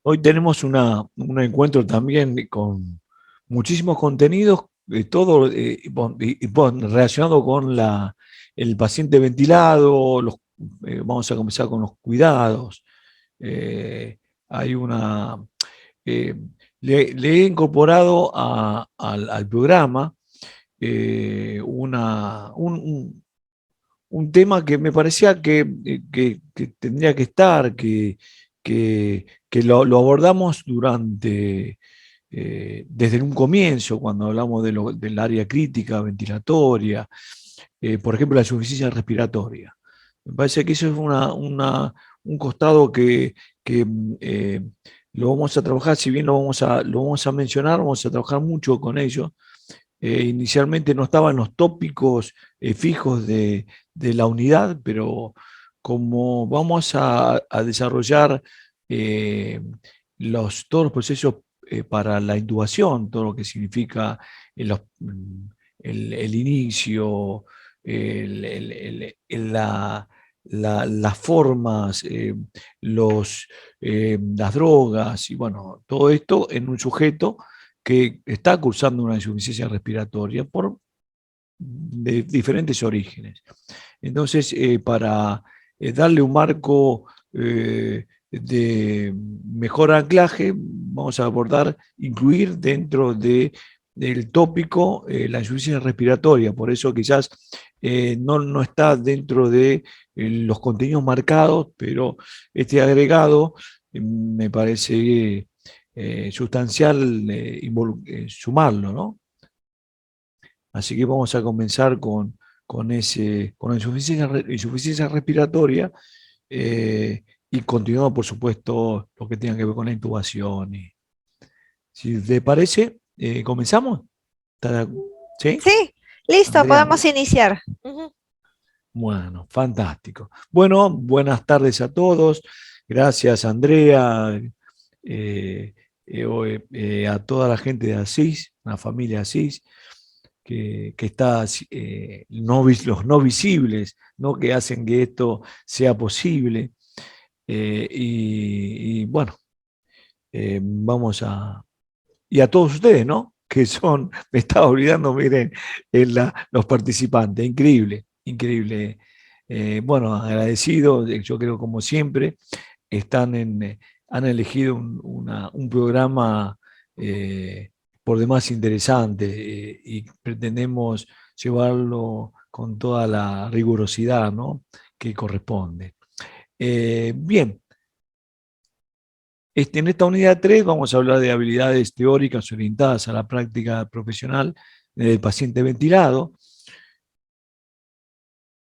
Hoy tenemos un encuentro también con muchísimos contenidos, todo relacionado con el paciente ventilado. Vamos a comenzar con los cuidados. Eh, hay una, eh, le he incorporado al programa un tema que me parecía que tendría que estar, que lo abordamos desde un comienzo, cuando hablamos del área crítica, ventilatoria, por ejemplo, la insuficiencia respiratoria. Me parece que eso es un costado que lo vamos a trabajar, si bien lo vamos a mencionar, vamos a trabajar mucho con ello. Inicialmente no estaban los tópicos fijos de la unidad, pero como vamos a desarrollar eh, todos los procesos para la intubación, todo lo que significa el inicio, las formas, las drogas y bueno, todo esto en un sujeto que está cursando una insuficiencia respiratoria de diferentes orígenes. Entonces, para darle un marco de mejor anclaje, vamos a abordar, incluir del tópico la insuficiencia respiratoria. Por eso quizás no está dentro de los contenidos marcados, pero este agregado me parece sustancial sumarlo, ¿no? Así que vamos a comenzar con la insuficiencia respiratoria y continuamos, por supuesto, lo que tenga que ver con la intubación. Si te parece, comenzamos. ¿Sí? Sí, listo, Andrea. podemos iniciar. Ujú. Bueno, fantástico. Bueno, buenas tardes a todos. Gracias, Andrea, a toda la gente de Asís, la familia Asís, que está, los no visibles, ¿no? Que hacen que esto sea posible. Bueno, vamos a... Y a todos ustedes, ¿no? Que son, me estaba olvidando, miren, los participantes, increíble, increíble. Bueno, agradecido, yo creo como siempre, han elegido un programa por demás interesante y pretendemos llevarlo con toda la rigurosidad, ¿no? Que corresponde. Bien, en esta unidad 3 vamos a hablar de habilidades teóricas orientadas a la práctica profesional del paciente ventilado,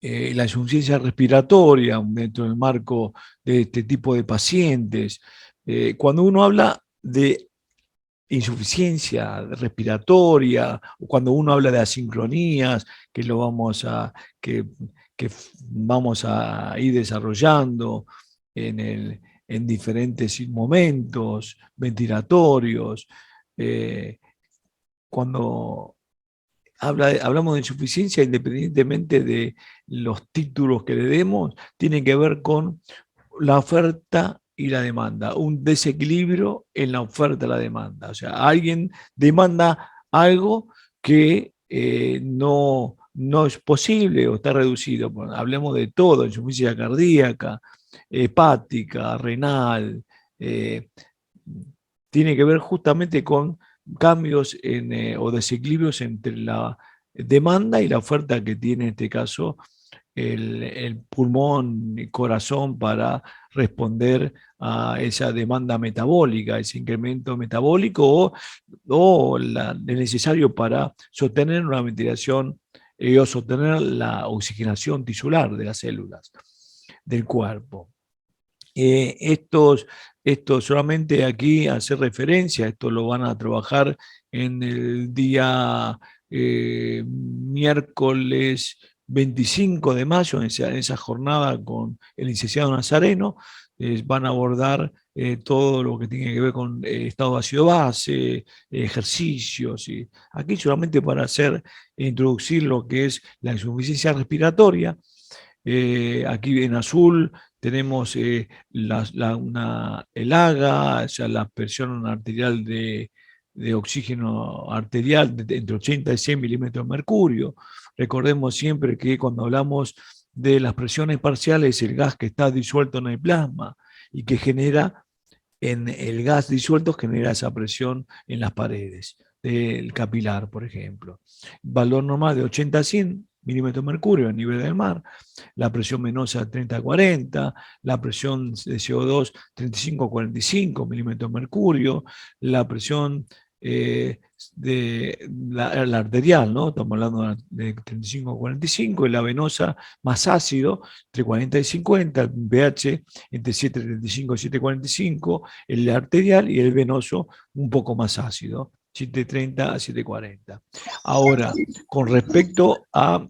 la insuficiencia respiratoria dentro del marco de este tipo de pacientes. Cuando uno habla de insuficiencia respiratoria, o cuando uno habla de asincronías, que lo que, que vamos a ir desarrollando en, en diferentes momentos ventilatorios, eh, cuando hablamos de insuficiencia, independientemente de los títulos que le demos, tiene que ver con la oferta y la demanda, un desequilibrio en la oferta y la demanda. O sea, alguien demanda algo que no es posible o está reducido. Bueno, hablemos de todo, insuficiencia cardíaca, hepática, renal, eh, tiene que ver justamente con cambios o desequilibrios entre la demanda y la oferta que tiene en este caso el pulmón y corazón para responder a esa demanda metabólica, ese incremento metabólico el necesario para sostener una ventilación o sostener la oxigenación tisular de las células del cuerpo. Esto solamente aquí hace referencia, esto lo van a trabajar en el día miércoles 25 de mayo, en esa jornada con el licenciado Nazareno. Van a abordar todo lo que tiene que ver con estado de ácido base, ejercicios, y aquí solamente para introducir lo que es la insuficiencia respiratoria. Aquí en azul tenemos el AGA, o sea, la presión arterial de oxígeno arterial entre 80 y 100 milímetros de mercurio. Recordemos siempre que cuando hablamos de las presiones parciales, el gas que está disuelto en el plasma y que genera, en el gas disuelto genera esa presión en las paredes del capilar, por ejemplo. Valor normal de 80 a 100 milímetros de mercurio a nivel del mar, la presión venosa 30 a 40, la presión de CO2 35 a 45 milímetros de mercurio, la presión de la arterial, ¿no? Estamos hablando de 35 a 45, y la venosa más ácido, entre 40 y 50, el pH entre 7,35 y 7,45, el arterial, y el venoso un poco más ácido, 7,30 a 7,40. Ahora, con respecto a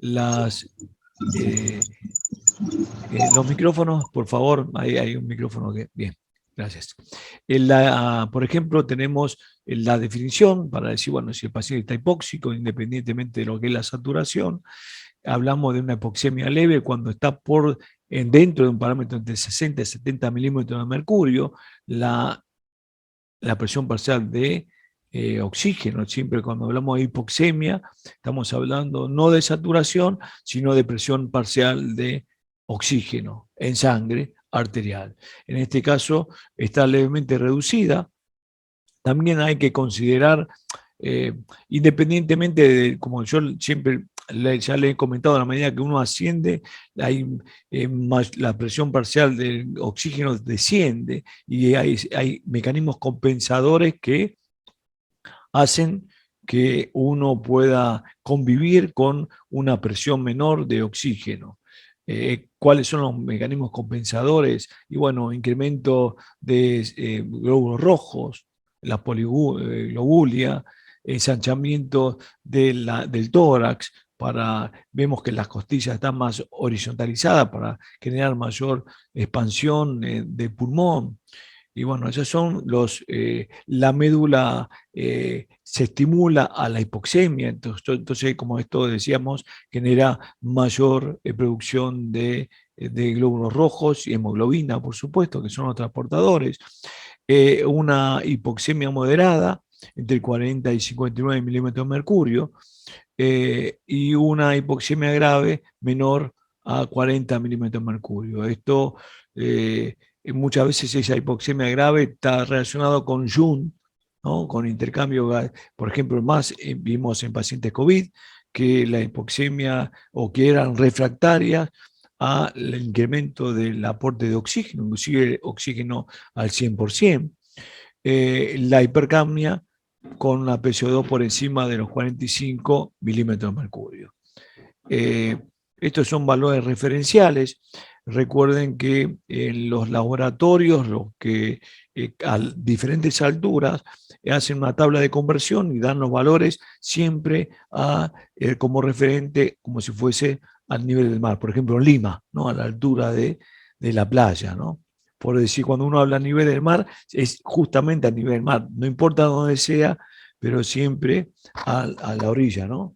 las los micrófonos, por favor, ahí hay un micrófono que. Bien, gracias. Por ejemplo, tenemos la definición para decir, bueno, si el paciente está hipóxico, independientemente de lo que es la saturación, hablamos de una hipoxemia leve cuando está dentro de un parámetro entre 60 y 70 milímetros de mercurio, la presión parcial de oxígeno. Siempre cuando hablamos de hipoxemia, estamos hablando no de saturación, sino de presión parcial de oxígeno en sangre arterial. En este caso está levemente reducida. También hay que considerar, eh, independientemente de, como yo siempre ya le he comentado, a la medida que uno asciende, la presión parcial del oxígeno desciende y hay mecanismos compensadores que hacen que uno pueda convivir con una presión menor de oxígeno. ¿Cuáles son los mecanismos compensadores? Y bueno, incremento de glóbulos rojos, la poliglobulia, ensanchamiento del tórax, vemos que las costillas están más horizontalizadas para generar mayor expansión del pulmón. Y bueno, esos son la médula se estimula a la hipoxemia, entonces como esto decíamos, genera mayor producción de glóbulos rojos y hemoglobina, por supuesto, que son los transportadores. Una hipoxemia moderada, entre 40 y 59 milímetros de mercurio, y una hipoxemia grave menor a 40 milímetros de mercurio. Esto muchas veces esa hipoxemia grave está relacionado con Jun, ¿no? Con intercambio, por ejemplo, más vimos en pacientes COVID que la hipoxemia o que eran refractarias al incremento del aporte de oxígeno, inclusive oxígeno al 100%. La hipercapnia con una PCO2 por encima de los 45 milímetros de mercurio. Estos son valores referenciales. Recuerden que en los laboratorios, los que a diferentes alturas hacen una tabla de conversión y dan los valores siempre como referente, como si fuese al nivel del mar. Por ejemplo, en Lima, ¿no? A la altura de la playa, ¿no? Por decir, cuando uno habla a nivel del mar, es justamente a nivel del mar. No importa dónde sea, pero siempre a la orilla, ¿no?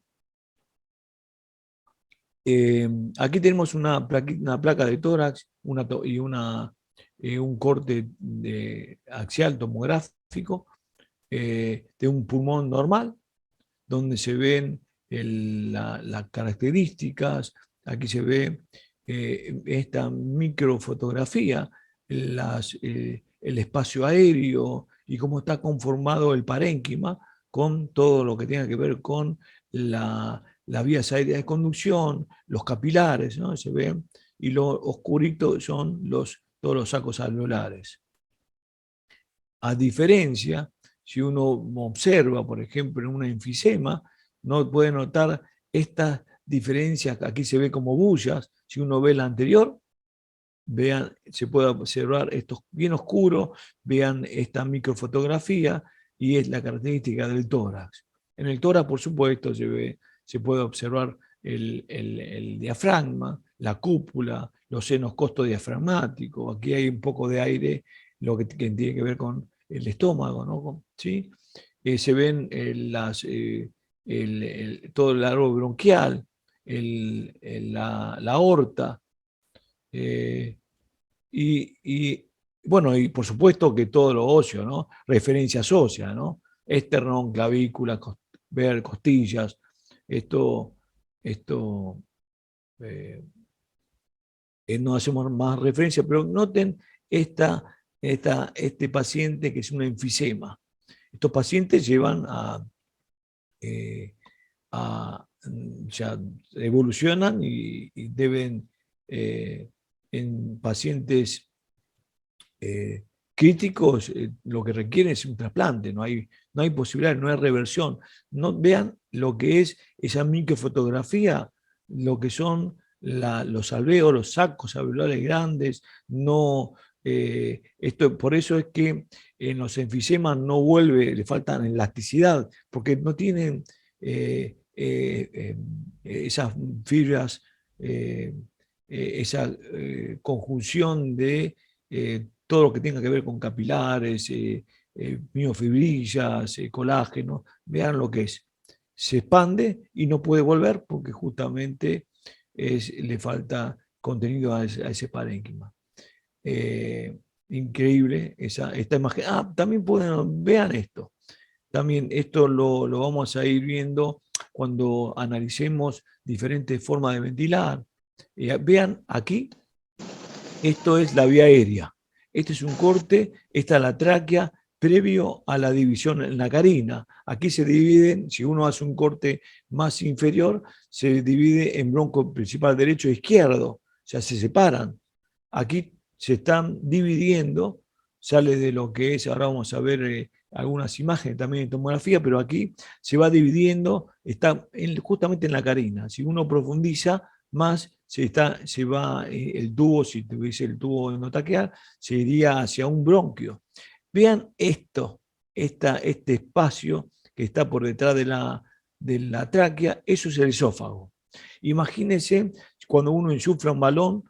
Aquí tenemos una placa de tórax y un corte axial tomográfico de un pulmón normal, donde se ven las características. Aquí se ve esta microfotografía, el espacio aéreo y cómo está conformado el parénquima con todo lo que tenga que ver con las vías aéreas de conducción, los capilares, ¿no? Se ven, y lo oscurito son todos los sacos alveolares. A diferencia, si uno observa, por ejemplo, en una enfisema, no puede notar estas diferencias, aquí se ve como bullas. Si uno ve la anterior, vean, se puede observar esto bien oscuro, vean esta microfotografía, y es la característica del tórax. En el tórax, por supuesto, se puede observar el diafragma, la cúpula, los senos costodiafragmáticos. Aquí hay un poco de aire, lo que tiene que ver con el estómago, ¿no? ¿Sí? Se ven todo el árbol bronquial, la aorta, Eh, y, bueno, y por supuesto que todo lo óseo, ¿no? Referencias óseas, ¿no? Esternón, clavícula, ver costillas. Esto, esto eh, no hacemos más referencia, pero noten este paciente que es un enfisema. Estos pacientes llevan eh, ya evolucionan y deben, en pacientes críticos, lo que requieren es un trasplante, no hay posibilidad, no hay reversión. No, vean lo que es esa microfotografía, lo que son los alveolos, los sacos alveolares grandes, no, por eso es que en los enfisemas no vuelve, le faltan elasticidad, porque no tienen esas fibras, esa conjunción de todo lo que tenga que ver con capilares, miofibrillas, colágeno, vean lo que es. Se expande y no puede volver porque justamente le falta contenido a ese parénquima. Increíble esta imagen. También vean esto. También esto lo vamos a ir viendo cuando analicemos diferentes formas de ventilar. Vean aquí, esto es la vía aérea. Este es un corte, esta es la tráquea previo a la división en la carina. Aquí se dividen, si uno hace un corte más inferior, se divide en bronco principal derecho e izquierdo, o sea, se separan. Aquí se están dividiendo, sale de lo que es, ahora vamos a ver algunas imágenes también de tomografía, pero aquí se va dividiendo, está justamente en la carina. Si uno profundiza, más se va el tubo, si tuviese el tubo endotraqueal, se iría hacia un bronquio. Vean este espacio que está por detrás de la tráquea, eso es el esófago. Imagínense cuando uno insufla un balón,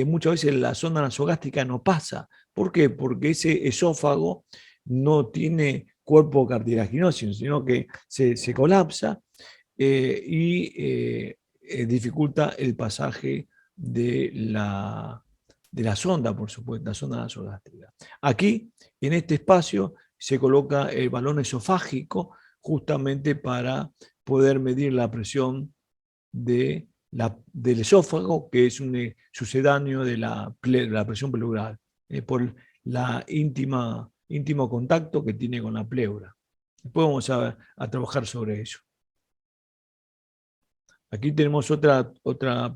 muchas veces la sonda nasogástrica no pasa. ¿Por qué? Porque ese esófago no tiene cuerpo cartilaginoso, sino que se colapsa y dificulta el pasaje de la sonda, por supuesto, la sonda nasogástrica. Aquí, en este espacio, se coloca el balón esofágico justamente para poder medir la presión del esófago, que es un sucedáneo de la presión pleural, por íntimo contacto que tiene con la pleura. Después vamos a trabajar sobre eso. Aquí tenemos otra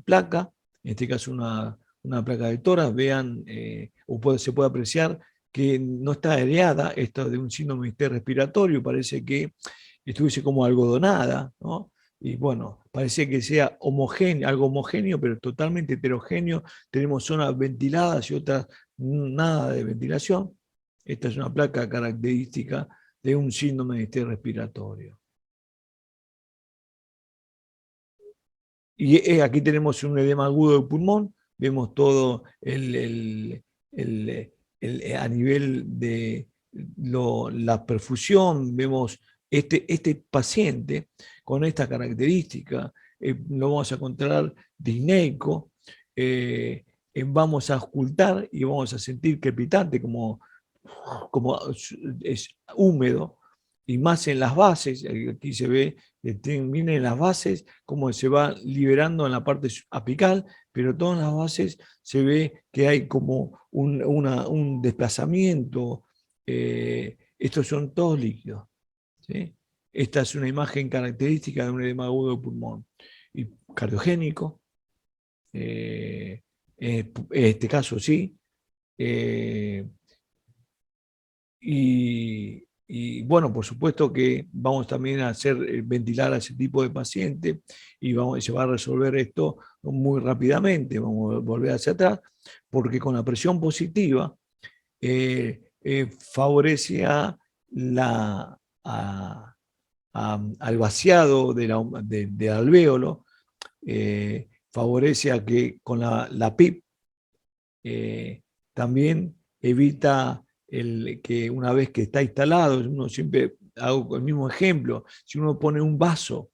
placa, en este caso una placa de tórax. Vean, se puede apreciar que no está areada, esto de un síndrome respiratorio, parece que estuviese como algodonada, ¿no? Y bueno, parece que sea homogéneo, algo homogéneo, pero totalmente heterogéneo. Tenemos zonas ventiladas y otras nada de ventilación. Esta es una placa característica de un síndrome respiratorio. Y aquí tenemos un edema agudo del pulmón, vemos todo a nivel de la perfusión, vemos este paciente con esta característica, lo vamos a encontrar disneico, vamos a ocultar y vamos a sentir crepitante como es húmedo, y más en las bases, aquí se ve, viene en las bases, como se va liberando en la parte apical, pero todas las bases se ve que hay como un desplazamiento. Estos son todos líquidos, ¿sí? Esta es una imagen característica de un edema agudo de pulmón y cardiogénico. En este caso sí. Y bueno, por supuesto que vamos también a hacer ventilar a ese tipo de paciente y se va a resolver esto muy rápidamente. Vamos a volver hacia atrás, porque con la presión positiva favorece al vaciado del alvéolo, favorece a que con la PIP también evita que una vez que está instalado, uno siempre hago el mismo ejemplo, si uno pone un vaso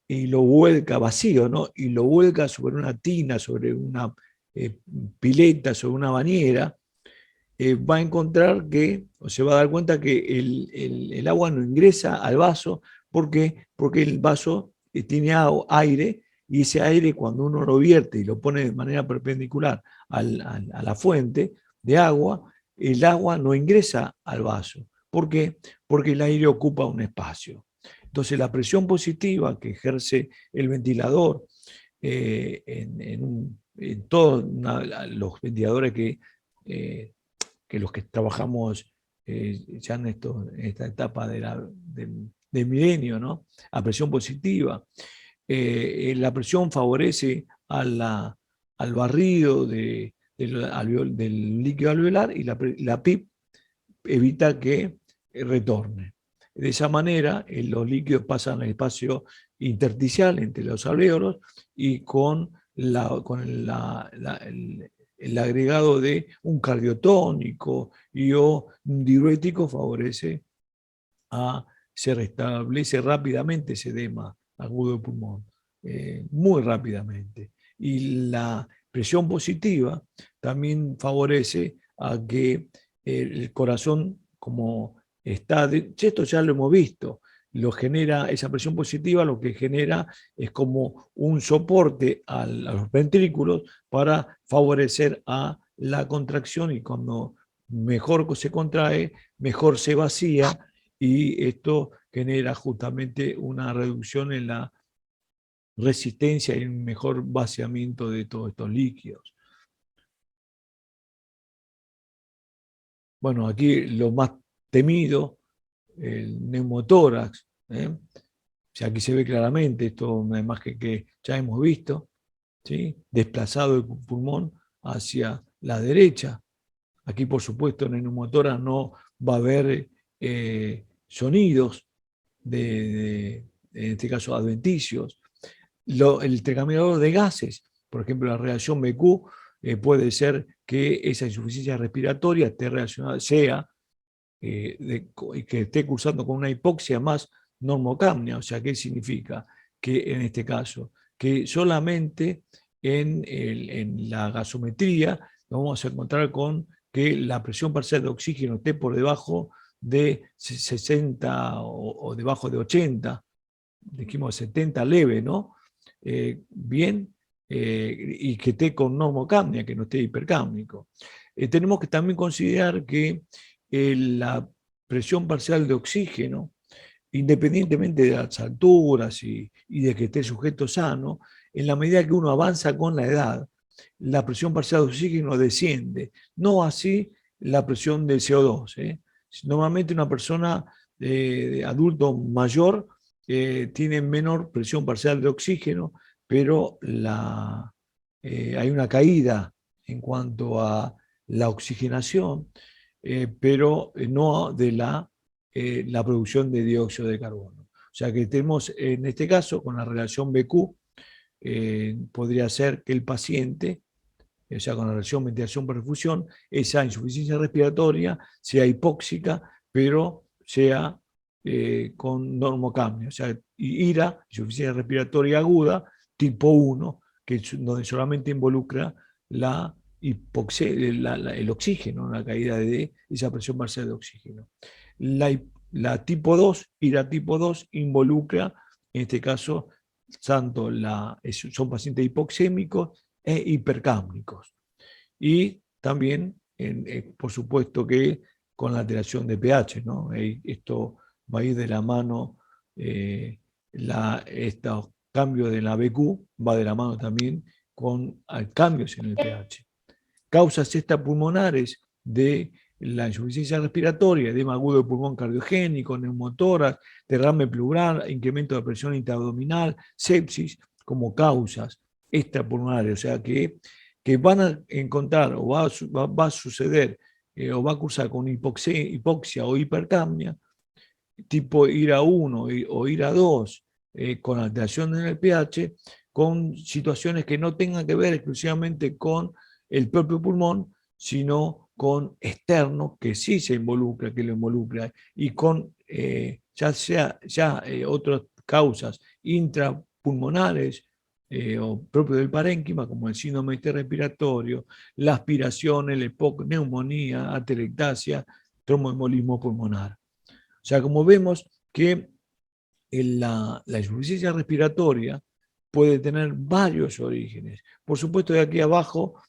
y lo vuelca vacío, ¿no? Y lo vuelca sobre una tina, sobre pileta, sobre una bañera, va a encontrar que, o se va a dar cuenta que el agua no ingresa al vaso. ¿Por qué? Porque el vaso tiene aire, y ese aire, cuando uno lo vierte y lo pone de manera perpendicular a la fuente de agua, el agua no ingresa al vaso. ¿Por qué? Porque el aire ocupa un espacio. Entonces, la presión positiva que ejerce el ventilador en todos los ventiladores que los que trabajamos ya en esta etapa del milenio, ¿no? A presión positiva. La presión favorece al barrido del líquido alveolar, y la PIP evita que retorne. De esa manera, los líquidos pasan al espacio intersticial entre los alvéolos, y con el agregado de un cardiotónico o un diurético favorece se restablece rápidamente ese edema agudo de pulmón, muy rápidamente. Y la presión positiva también favorece a que el corazón, como está, esto ya lo hemos visto, esa presión positiva lo que genera es como un soporte a los ventrículos para favorecer a la contracción, y cuando mejor se contrae, mejor se vacía, y esto genera justamente una reducción en la resistencia y un mejor vaciamiento de todos estos líquidos. Bueno, aquí lo más temido, el neumotórax. O sea, aquí se ve claramente, esto una imagen que ya hemos visto, ¿sí? Desplazado el pulmón hacia la derecha. Aquí, por supuesto, en el neumotórax no va a haber sonidos en este caso, adventicios. El intercambiador de gases, por ejemplo, la reacción BQ, puede ser que esa insuficiencia respiratoria esté relacionada, que esté cursando con una hipoxia más normocapnia. O sea, ¿qué significa? Que en este caso, que solamente en la gasometría nos vamos a encontrar con que la presión parcial de oxígeno esté por debajo de 60 o debajo de 80, dijimos 70 leve, ¿no? Bien, y que esté con normocapnia, que no esté hipercámnico. Tenemos que también considerar que la presión parcial de oxígeno, independientemente de las alturas y de que esté sujeto sano, en la medida que uno avanza con la edad, la presión parcial de oxígeno desciende, no así la presión del CO2. Normalmente una persona de adulto mayor tiene menor presión parcial de oxígeno, pero hay una caída en cuanto a la oxigenación, pero no de la producción de dióxido de carbono. O sea que tenemos en este caso, con la relación BQ, podría ser que el paciente, o sea, con la relación ventilación-perfusión, esa insuficiencia respiratoria sea hipóxica, pero sea con normocapnia, o sea, IRA, insuficiencia respiratoria aguda, tipo 1, donde solamente involucra el oxígeno, la caída de esa presión parcial de oxígeno. La tipo 2, IRA tipo 2, involucra, en este caso, tanto son pacientes hipoxémicos e hipercámnicos. Y también, por supuesto, que con la alteración de pH, ¿no? Esto va a ir de la mano, estos cambios de la BQ va de la mano también con cambios en el pH. Causas extrapulmonares de la insuficiencia respiratoria, edema agudo de pulmón cardiogénico, neumotórax, derrame pleural, incremento de presión intraabdominal, sepsis, como causas extrapulmonares. O sea que van a encontrar o va a suceder o va a cursar con hipoxia o hipercapnia, tipo IRA 1 o IRA 2, con alteración en el pH, con situaciones que no tengan que ver exclusivamente con el propio pulmón, sino con externo, que sí se involucra, que lo involucra, y con ya otras causas intrapulmonares o propio del parénquima, como el síndrome respiratorio, la aspiración, el EPOC, neumonía, atelectasia, tromboembolismo pulmonar. O sea, como vemos que la insuficiencia respiratoria puede tener varios orígenes. Por supuesto, de aquí abajo,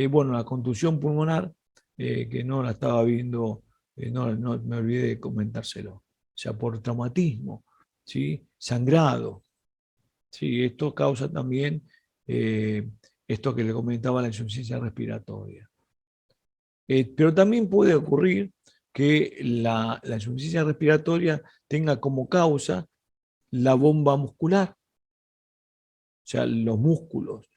bueno, la contusión pulmonar, que no la estaba viendo, no me olvidé de comentárselo. O sea, por traumatismo, ¿sí? Sangrado. ¿Sí? Esto causa también esto que le comentaba, la insuficiencia respiratoria. Pero también puede ocurrir que la insuficiencia respiratoria tenga como causa la bomba muscular, o sea, los músculos.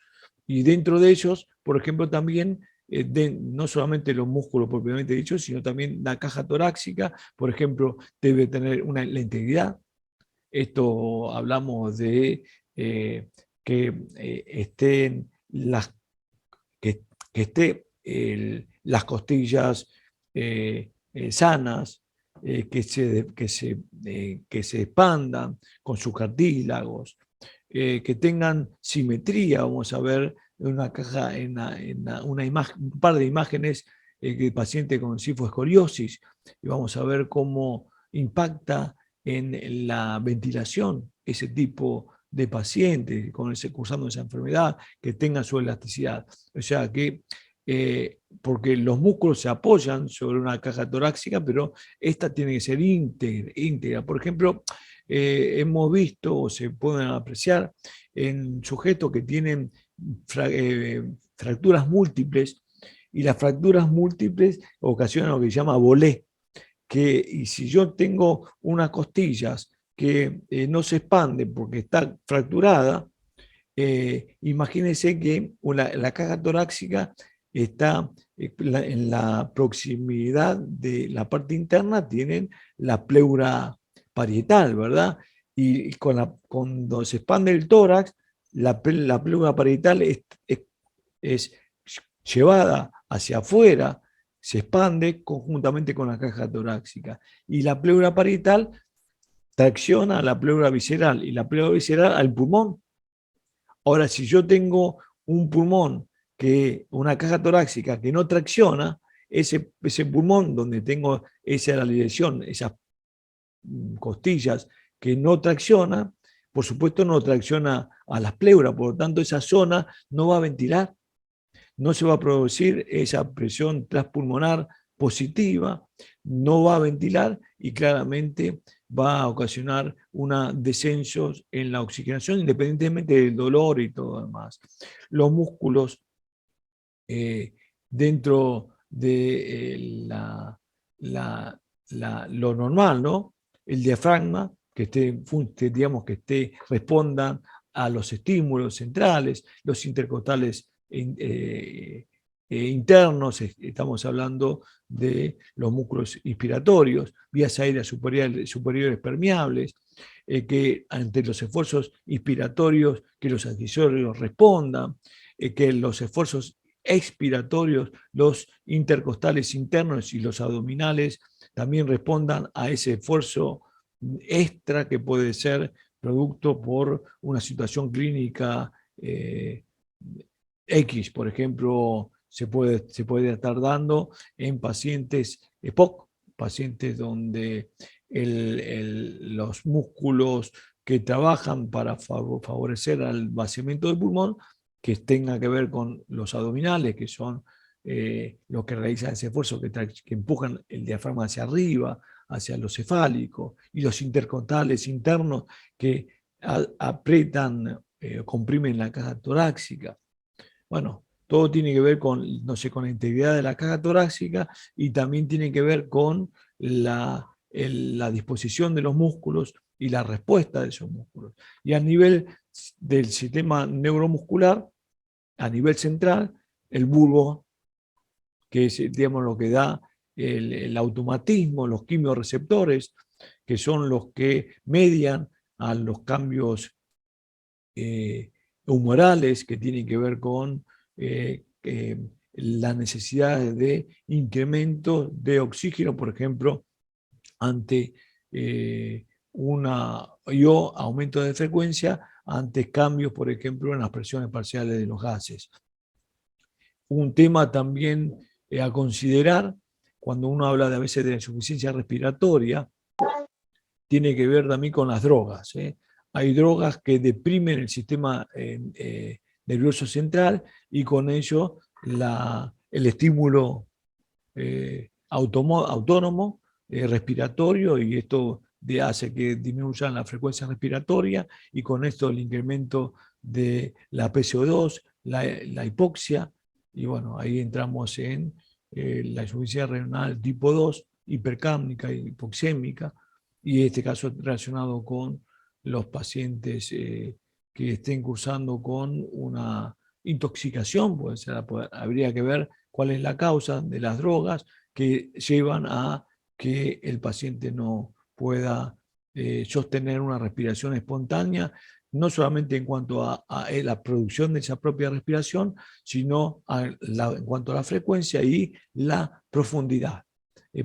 Y dentro de ellos, por ejemplo, también, no solamente los músculos propiamente dichos, sino también la caja torácica, por ejemplo, debe tener la integridad. Esto hablamos de que estén que esté las costillas sanas, que se expandan con sus cartílagos, que tengan simetría. Vamos a ver una caja, una imagen, un par de imágenes de paciente con cifoescoliosis, y vamos a ver cómo impacta en la ventilación ese tipo de pacientes cursando esa enfermedad, que tengan su elasticidad. O sea que, porque los músculos se apoyan sobre una caja torácica, pero esta tiene que ser íntegra. Por ejemplo, hemos visto o se pueden apreciar en sujetos que tienen fracturas múltiples, y las fracturas múltiples ocasionan lo que se llama bolé, y si yo tengo unas costillas que no se expanden porque está fracturada, imagínense que la caja torácica está en la proximidad de la parte interna, tienen la pleura parietal, ¿verdad? Y cuando se expande el tórax, la pleura parietal es llevada hacia afuera, se expande conjuntamente con la caja torácica. Y la pleura parietal tracciona a la pleura visceral, y la pleura visceral al pulmón. Ahora, si yo tengo un pulmón, una caja torácica que no tracciona, ese pulmón donde tengo esa lesión, esas costillas que no tracciona, por supuesto no tracciona a las pleuras, por lo tanto esa zona no va a ventilar, no se va a producir esa presión transpulmonar positiva, no va a ventilar, y claramente va a ocasionar un descenso en la oxigenación, independientemente del dolor y todo lo demás. Los músculos dentro de lo normal, ¿no? El diafragma, digamos, respondan a los estímulos centrales, los intercostales internos. Estamos hablando de los músculos inspiratorios, vías aéreas superiores permeables, que ante los esfuerzos inspiratorios, que los accesorios respondan, que los esfuerzos expiratorios, los intercostales internos y los abdominales, también respondan a ese esfuerzo extra que puede ser producto por una situación clínica X. Por ejemplo, se puede estar dando en pacientes EPOC, pacientes donde los músculos que trabajan para favorecer al vaciamiento del pulmón, que tenga que ver con los abdominales, que son los que realizan ese esfuerzo, que empujan el diafragma hacia arriba, hacia lo cefálico, y los intercostales internos que aprietan, comprimen la caja torácica. Bueno, todo tiene que ver con, no sé, con la integridad de la caja torácica, y también tiene que ver con la disposición de los músculos y la respuesta de esos músculos. Y a nivel del sistema neuromuscular, a nivel central, el bulbo, que es, digamos, lo que da el automatismo, los quimiorreceptores, que son los que median a los cambios humorales, que tienen que ver con la necesidad de incremento de oxígeno, por ejemplo, ante aumento de frecuencia, ante cambios, por ejemplo, en las presiones parciales de los gases. Un tema también a considerar cuando uno habla de a veces de la insuficiencia respiratoria, tiene que ver también con las drogas. Hay drogas que deprimen el sistema nervioso central y con ello el estímulo autónomo respiratorio, y esto hace que disminuyan la frecuencia respiratoria y con esto el incremento de la PCO2, la hipoxia, y bueno, ahí entramos en la insuficiencia renal tipo 2, hipercápnica y hipoxémica, y en este caso relacionado con los pacientes que estén cursando con una intoxicación, habría que ver cuál es la causa de las drogas que llevan a que el paciente no pueda sostener una respiración espontánea, no solamente en cuanto a la producción de esa propia respiración, sino en cuanto a la frecuencia y la profundidad.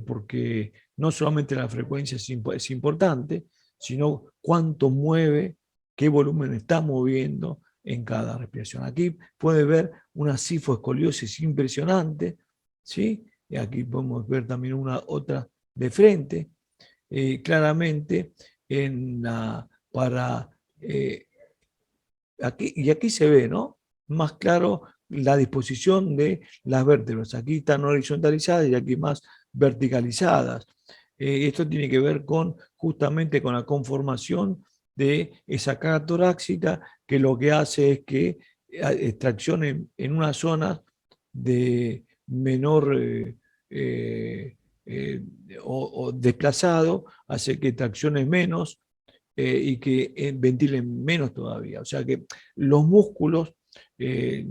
Porque no solamente la frecuencia es importante, sino cuánto mueve, qué volumen está moviendo en cada respiración. Aquí puede ver una cifoescoliosis impresionante, ¿sí? Y aquí podemos ver también otra de frente, claramente eh, y aquí se ve, ¿no? Más claro la disposición de las vértebras. Aquí están horizontalizadas y aquí más verticalizadas. Esto tiene que ver justamente con la conformación de esa caja torácica, que lo que hace es que extracción en una zona de menor o desplazado, hace que tracciones menos y que ventilen menos todavía. O sea que los músculos,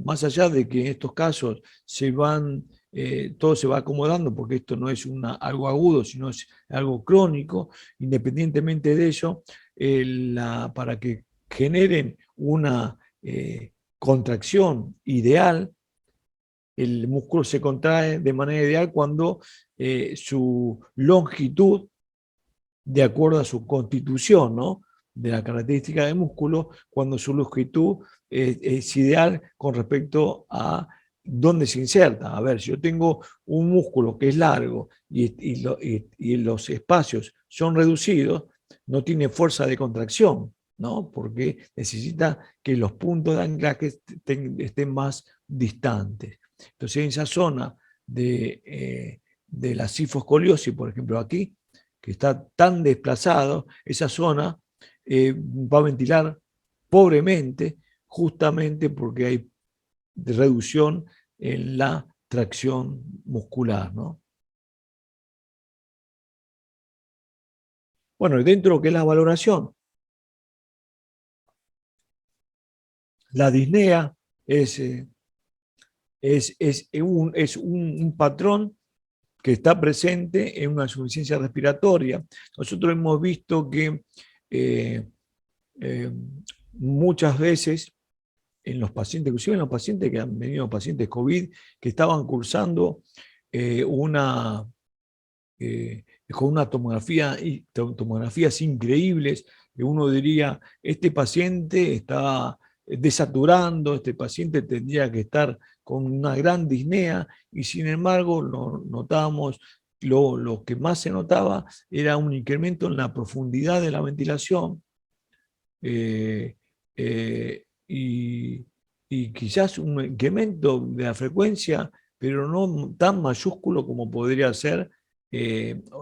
más allá de que en estos casos todo se va acomodando, porque esto no es algo agudo, sino es algo crónico, independientemente de ello, para que generen una contracción ideal, el músculo se contrae de manera ideal cuando su longitud, de acuerdo a su constitución, ¿no? De la característica del músculo, cuando su longitud es ideal con respecto a dónde se inserta. A ver, si yo tengo un músculo que es largo y los espacios son reducidos, no tiene fuerza de contracción, ¿no? Porque necesita que los puntos de anclaje estén más distantes. Entonces, en esa zona de la cifoescoliosis, por ejemplo, aquí, que está tan desplazado, esa zona va a ventilar pobremente, justamente porque hay reducción en la tracción muscular, ¿no? Bueno, y dentro de lo que es la valoración, la disnea es un patrón que está presente en una insuficiencia respiratoria. Nosotros hemos visto que eh, eh, muchas veces en los pacientes, inclusive en los pacientes que han venido, pacientes COVID, que estaban cursando una con una tomografía y tomografías increíbles, que uno diría, este paciente está desaturando, este paciente tendría que estar con una gran disnea, y sin embargo notábamos, lo que más se notaba era un incremento en la profundidad de la ventilación, eh, y quizás un incremento de la frecuencia, pero no tan mayúsculo como podría ser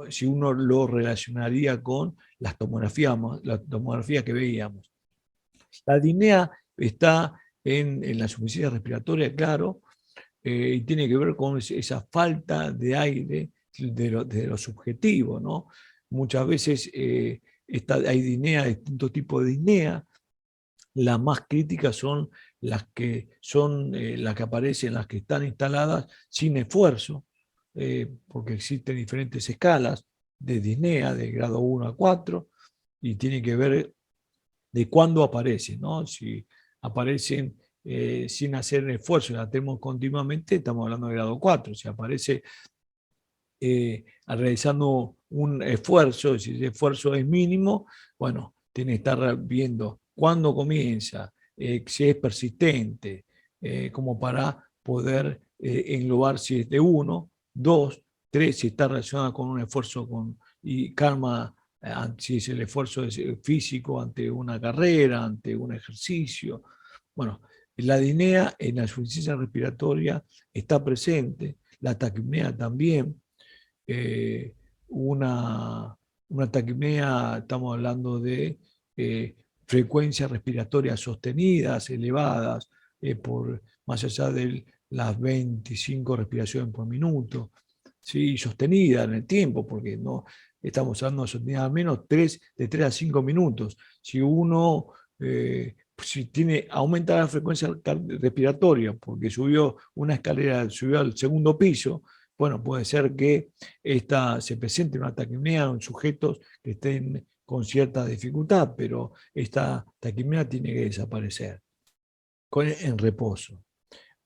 si uno lo relacionaría con las tomografías que veíamos. La disnea está en la insuficiencia respiratoria, claro, y tiene que ver con esa falta de aire de lo subjetivo, ¿no? Muchas veces hay disnea, distintos tipos de disnea. Las más críticas son las que aparecen, las que están instaladas sin esfuerzo, porque existen diferentes escalas de disnea, de grado 1 a 4, y tiene que ver de cuándo aparecen, ¿no? Si aparecen sin hacer esfuerzo y la tenemos continuamente, estamos hablando de grado 4. Si aparece realizando un esfuerzo, si ese esfuerzo es mínimo, bueno, tiene que estar viendo cuándo comienza, si es persistente, como para poder englobar si es de 1, 2, 3, si está relacionada con un esfuerzo y calma, si es el esfuerzo físico ante una carrera, ante un ejercicio. Bueno, la disnea en la insuficiencia respiratoria está presente, la taquipnea también. eh, una, una taquipnea, estamos hablando de frecuencias respiratorias sostenidas, elevadas, más allá de las 25 respiraciones por minuto, ¿sí? Sostenida en el tiempo, porque no estamos hablando de sostenida al menos de 3 a 5 minutos. Si uno si aumenta la frecuencia respiratoria porque subió una escalera, subió al segundo piso, bueno, puede ser que se presente una taquipnea en sujetos que estén con cierta dificultad, pero esta taquipnea tiene que desaparecer en reposo.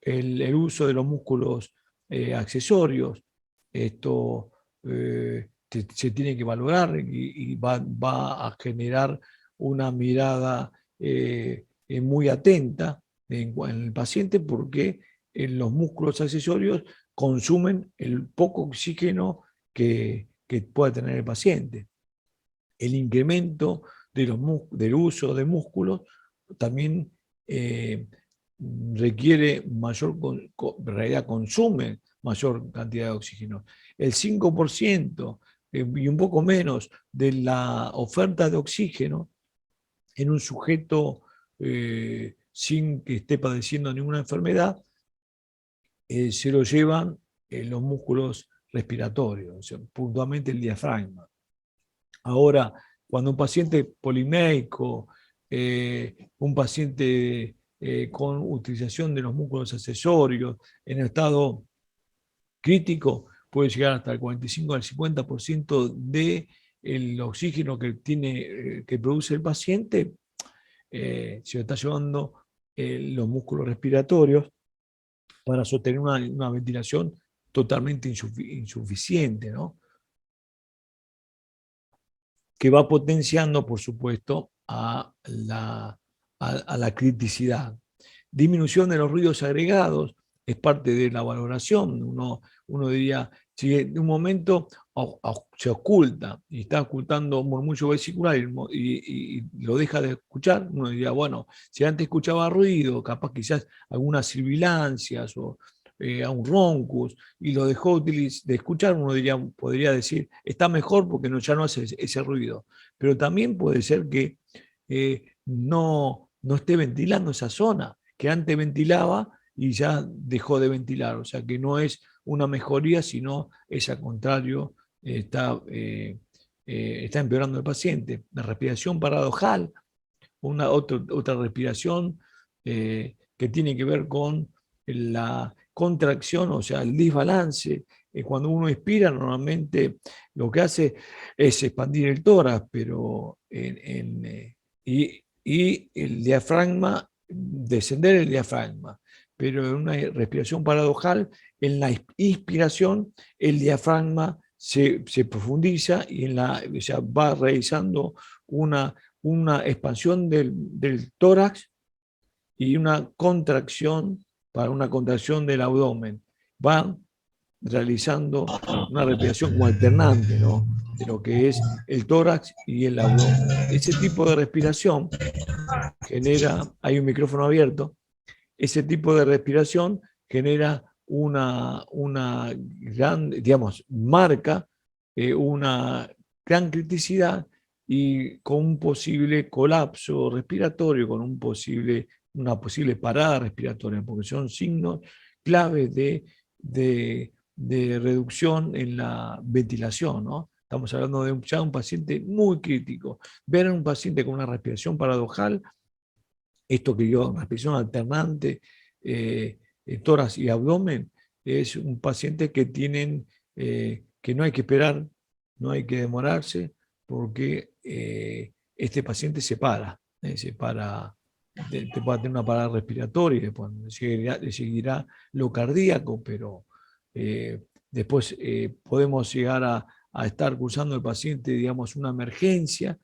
El uso de los músculos accesorios, esto se tiene que valorar y va a generar una mirada muy atenta en el paciente porque los músculos accesorios consumen el poco oxígeno que pueda tener el paciente. El incremento del uso de músculos también requiere en realidad consume mayor cantidad de oxígeno. El 5% y un poco menos de la oferta de oxígeno en un sujeto sin que esté padeciendo ninguna enfermedad, se lo llevan los músculos respiratorios, o sea, puntualmente el diafragma. Ahora, cuando un paciente poliméico, un paciente con utilización de los músculos accesorios en estado crítico, puede llegar hasta el 45 al 50% del oxígeno que produce el paciente, se lo está llevando los músculos respiratorios para sostener una ventilación totalmente insuficiente, ¿no? Que va potenciando, por supuesto, a la criticidad. Disminución de los ruidos agregados es parte de la valoración. Uno diría, si en un momento se oculta y está ocultando un murmullo vesicular y lo deja de escuchar, uno diría, bueno, si antes escuchaba ruido, capaz quizás algunas sibilancias o a un roncus, y lo dejó de escuchar, uno podría decir, está mejor porque ya no hace ese ruido. Pero también puede ser que no esté ventilando esa zona, que antes ventilaba y ya dejó de ventilar. O sea que no es una mejoría, sino es al contrario, está empeorando el paciente. La respiración paradojal, otra respiración que tiene que ver con la contracción, o sea, el desbalance. Cuando uno expira, normalmente lo que hace es expandir el tórax, pero y el diafragma, descender el diafragma. Pero en una respiración paradojal, en la inspiración, el diafragma se profundiza y o sea, va realizando una expansión del tórax y una contracción para una contracción del abdomen. Van realizando una respiración como alternante, ¿no? De lo que es el tórax y el abdomen. Ese tipo de respiración hay un micrófono abierto, ese tipo de respiración genera una gran, digamos, marca una gran criticidad y con un posible colapso respiratorio, con una posible parada respiratoria, porque son signos claves de reducción en la ventilación, ¿no? Estamos hablando de ya un paciente muy crítico. Ver a un paciente con una respiración paradojal, esto que yo, respiración alternante, tórax y abdomen, es un paciente que no hay que esperar, no hay que demorarse, porque este paciente se para, te puede tener una parada respiratoria, y después le seguirá lo cardíaco, pero después podemos llegar a estar cursando el paciente, digamos, una emergencia,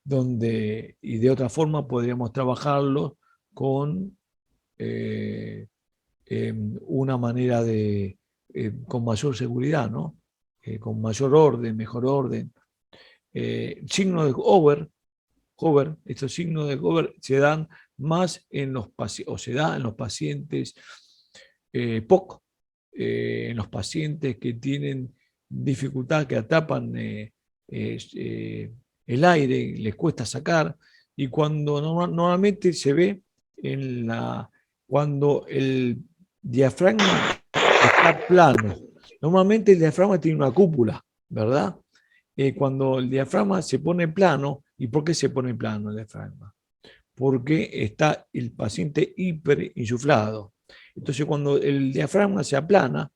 y de otra forma podríamos trabajarlo con una manera con mayor seguridad, ¿no? Con mayor orden, mejor orden. Signos de hover, estos signos de hover se dan más en los pacientes, o se da en los pacientes POC, en los pacientes que tienen dificultad, que atrapan el aire, les cuesta sacar, y cuando normalmente se ve cuando el diafragma está plano. Normalmente el diafragma tiene una cúpula, ¿verdad? Cuando el diafragma se pone plano, ¿y por qué se pone plano el diafragma? Porque está el paciente hiperinsuflado. Entonces, cuando el diafragma se aplana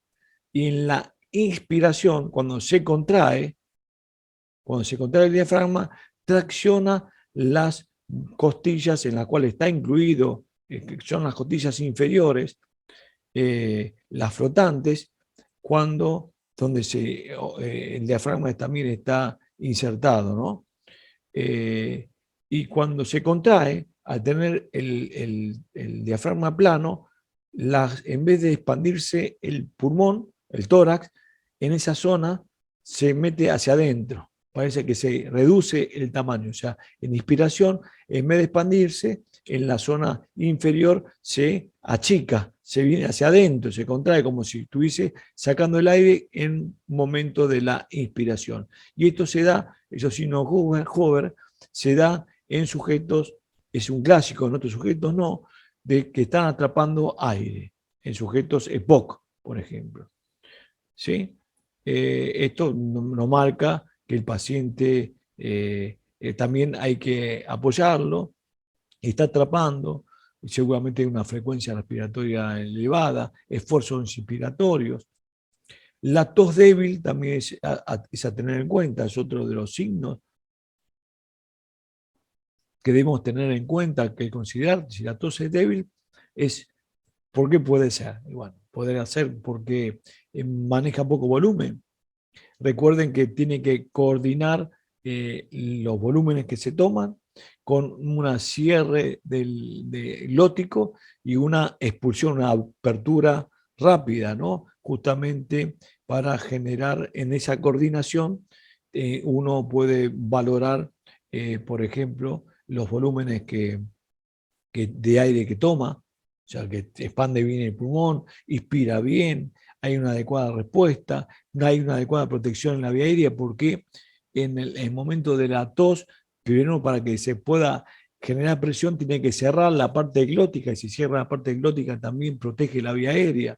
y en la inspiración, cuando se contrae el diafragma, tracciona las costillas en las cuales está incluido, que son las costillas inferiores, las flotantes, donde el diafragma también está insertado, ¿no? Y cuando se contrae, al tener el diafragma plano, en vez de expandirse el pulmón, el tórax, en esa zona se mete hacia adentro. Parece que se reduce el tamaño. O sea, en inspiración, en vez de expandirse, en la zona inferior se achica, se viene hacia adentro, se contrae como si estuviese sacando el aire en un momento de la inspiración. Y esto se da, esos signos hover, se da en sujetos, es un clásico, en otros sujetos no, de que están atrapando aire, en sujetos EPOC, por ejemplo. ¿Sí? Esto nos marca que el paciente también hay que apoyarlo, está atrapando, seguramente hay una frecuencia respiratoria elevada, esfuerzos inspiratorios. La tos débil también es a tener en cuenta, es otro de los signos que debemos tener en cuenta, que considerar si la tos es débil, es por qué puede ser. Y bueno, puede ser porque maneja poco volumen. Recuerden que tiene que coordinar los volúmenes que se toman con una cierre glótico y una expulsión, una apertura rápida, ¿no? Justamente para generar en esa coordinación, uno puede valorar, por ejemplo, los volúmenes de aire que toma, o sea, que expande bien el pulmón, inspira bien, hay una adecuada respuesta, hay una adecuada protección en la vía aérea, porque en el momento de la tos, primero para que se pueda generar presión, tiene que cerrar la parte glótica, y si cierra la parte glótica también protege la vía aérea,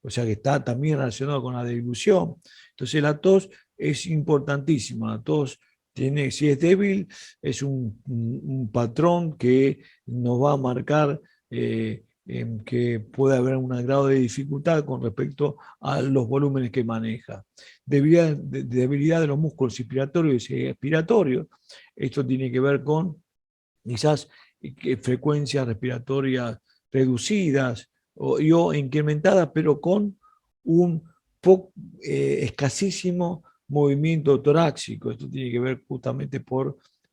o sea que está también relacionado con la dilución. Entonces la tos es importantísima, la tos si es débil, es un patrón que nos va a marcar que puede haber un grado de dificultad con respecto a los volúmenes que maneja. Debilidad de los músculos inspiratorios y expiratorios, esto tiene que ver con quizás frecuencias respiratorias reducidas o incrementadas, pero con un escasísimo movimiento torácico. Esto tiene que ver justamente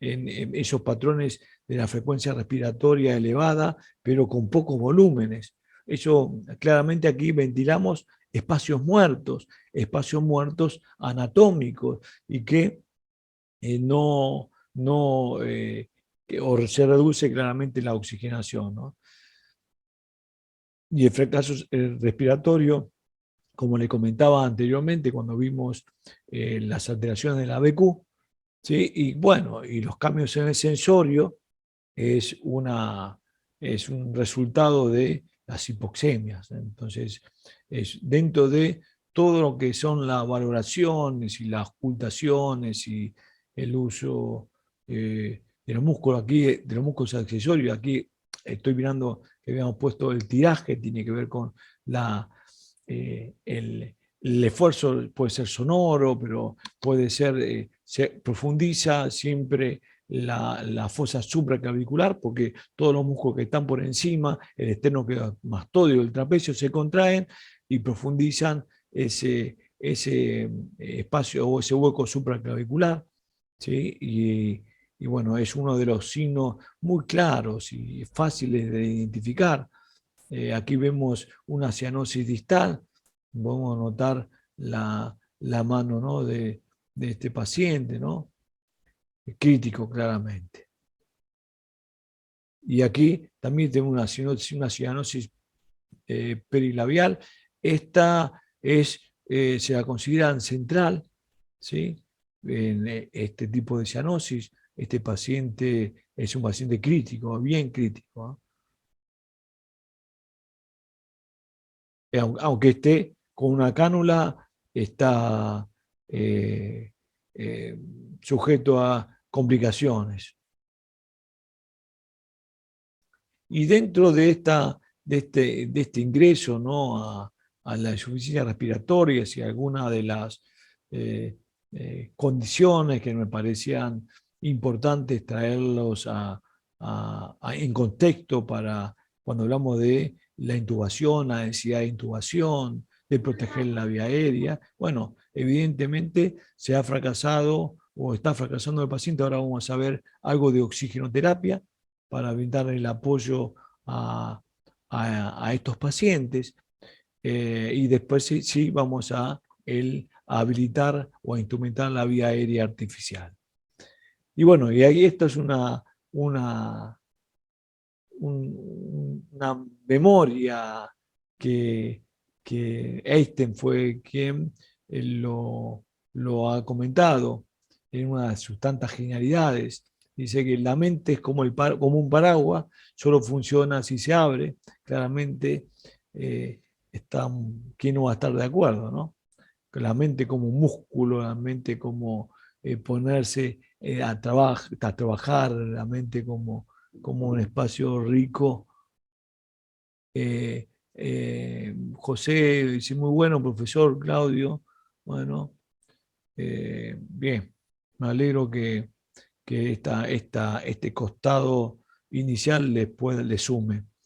en esos patrones de la frecuencia respiratoria elevada, pero con pocos volúmenes. Eso claramente aquí ventilamos espacios muertos anatómicos y que no o se reduce claramente la oxigenación, ¿no? Y el fracaso respiratorio, como le comentaba anteriormente cuando vimos las alteraciones de la BQ, ¿sí? Y bueno, y los cambios en el sensorio es, es un resultado de las hipoxemias. Entonces, es dentro de todo lo que son las valoraciones y las ocultaciones y el uso de los músculos aquí, de los músculos accesorios. Aquí estoy mirando que habíamos puesto el tiraje, tiene que ver con el esfuerzo, puede ser sonoro, pero puede ser, se profundiza siempre la fosa supraclavicular, porque todos los músculos que están por encima, el esternocleidomastoideo, el trapecio, se contraen y profundizan ese espacio o ese hueco supraclavicular, ¿sí? y bueno, es uno de los signos muy claros y fáciles de identificar. Aquí vemos una cianosis distal, podemos notar la mano, ¿no?, de este paciente, ¿no? Crítico claramente. Y aquí también tenemos una cianosis perilabial. Esta se la considera central, ¿sí?, en este tipo de cianosis. Este paciente es un paciente crítico, bien crítico, ¿eh? Aunque esté con una cánula, está eh, eh, sujeto a complicaciones. Y dentro de este ingreso, ¿no?, a la insuficiencia respiratoria y algunas de las eh, condiciones que me parecían importantes traerlos en contexto para cuando hablamos de la intubación, la necesidad de intubación, de proteger la vía aérea. Bueno, evidentemente se ha fracasado o está fracasando el paciente. Ahora vamos a ver algo de oxigenoterapia para brindar el apoyo a, a estos pacientes. Y después sí vamos a habilitar o a instrumentar la vía aérea artificial. Y bueno, y ahí esto es una memoria que, que Einstein fue quien lo ha comentado en una de sus tantas genialidades. Dice que la mente es como, como un paraguas, solo funciona si se abre. Claramente, ¿quién no va a estar de acuerdo, no? Que la mente como un músculo, la mente como ponerse a trabajar, la mente como un espacio rico. José dice, muy bueno, profesor Claudio. Bueno, bien, me alegro que este costado inicial le sume.